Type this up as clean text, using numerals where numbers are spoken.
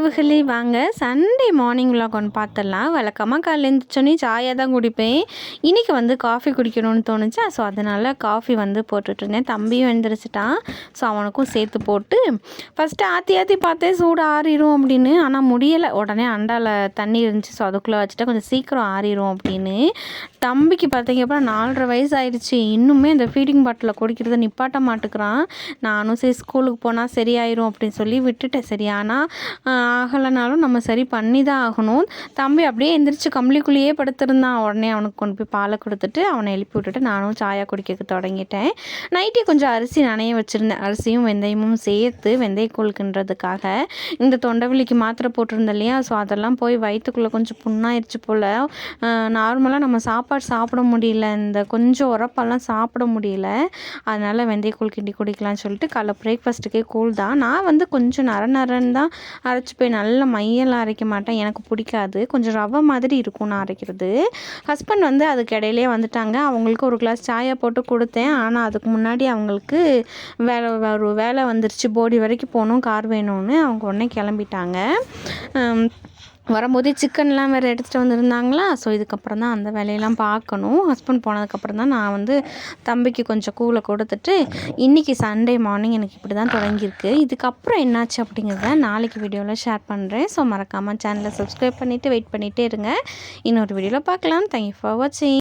உறவுகளே வாங்க Sunday morning vlog ஒன்று பார்த்துடலாம். வழக்கமாக காலையில் எழுந்திரிச்சோன்னே சாயாக தான் குடிப்பேன். இன்றைக்கி வந்து காஃபி குடிக்கணும்னு தோணுச்சா, ஸோ அதனால் காஃபி வந்து போட்டுட்ருந்தேன். தம்பியும் எழுந்திரிச்சிட்டான், ஸோ அவனுக்கும் சேர்த்து போட்டு ஃபஸ்ட்டு ஆற்றி பார்த்தேன் சூடு ஆறிடும் அப்படின்னு. ஆனால் முடியலை. உடனே அண்டாவில் தண்ணி இருந்துச்சு, ஸோ அதுக்குள்ளே வச்சுட்டா கொஞ்சம் சீக்கிரம் ஆறிடும் அப்படின்னு. தம்பிக்கு பார்த்தீங்க அப்படின்னா 4.5 வயசு ஆயிடுச்சு. இன்னுமே இந்த ஃபீடிங் பாட்டிலில் குடிக்கிறத நிப்பாட்ட மாட்டுக்கிறான். நானும் சரி ஸ்கூலுக்கு போனால் சரியாயிரும் அப்படின்னு சொல்லி விட்டுட்டேன். சரி, ஆனால் ஆகலைனாலும் நம்ம சரி பண்ணி தான் ஆகணும். தம்பி அப்படியே எந்திரிச்சு கம்பளிக்குள்ளேயே படுத்திருந்தான். உடனே அவனுக்கு கொண்டு போய் பாலை கொடுத்துட்டு அவனை எழுப்பி விட்டுட்டு நானும் சாயா குடிக்க தொடங்கிட்டேன். நைட்டே கொஞ்சம் அரிசி நனைய வச்சுருந்தேன். அரிசியும் வெந்தயமும் சேர்த்து வெந்தயக்கூழுக்குன்றதுக்காக இந்த தொண்டைவலிக்கு மாத்திரை போட்டிருந்தேன் இல்லையா, ஸோ அதெல்லாம் போய் வயிற்றுக்குள்ளே கொஞ்சம் புண்ணாயிருச்சு போல். நார்மலாக நம்ம சாப்பாடு சாப்பிட முடியல, இந்த கொஞ்சம் உரப்பெல்லாம் சாப்பிட முடியல. அதனால் வெந்தயக்கூழ் கிண்டி குடிக்கலாம்னு சொல்லிட்டு காலைல பிரேக்ஃபாஸ்ட்டுக்கே கூழ் தான். நான் வந்து கொஞ்சம் நரன்னு தான் அரைச்சிப்பேன். நல்ல மையெல்லாம் அரைக்க மாட்டேன், எனக்கு பிடிக்காது. கொஞ்சம் ரவை மாதிரி இருக்கும் நான் அரைக்கிறது. ஹஸ்பண்ட் வந்து அதுக்கு இடையிலே வந்துட்டாங்க. அவங்களுக்கு ஒரு கிளாஸ் சாயா போட்டு கொடுத்தேன். ஆனால் அதுக்கு முன்னாடி அவங்களுக்கு ஒரு வேலை வந்துருச்சு, போடி வரைக்கும் போகணும், கார் வேணும்னு. அவங்க உடனே கிளம்பிட்டாங்க. வரும்போதே சிக்கன்லாம் வேறு எடுத்துகிட்டு வந்திருந்தாங்களா, ஸோ இதுக்கப்புறம் தான் அந்த வேலையெல்லாம் பார்க்கணும். ஹஸ்பண்ட் போனதுக்கப்புறம் தான் நான் வந்து தம்பிக்கு கொஞ்சம் கூழை கொடுத்துட்டு, இன்றைக்கி சண்டே மார்னிங் எனக்கு இப்படி தான் தொடங்கியிருக்கு. இதுக்கப்புறம் என்னாச்சு அப்படிங்கிறத நாளைக்கு வீடியோவில் ஷேர் பண்ணுறேன். ஸோ மறக்காமல் சேனலை சப்ஸ்கிரைப் பண்ணிவிட்டு வெயிட் பண்ணிகிட்டே இருங்க. இன்னொரு வீடியோவில் பார்க்கலாம். தேங்க்யூ ஃபார் வாட்சிங்.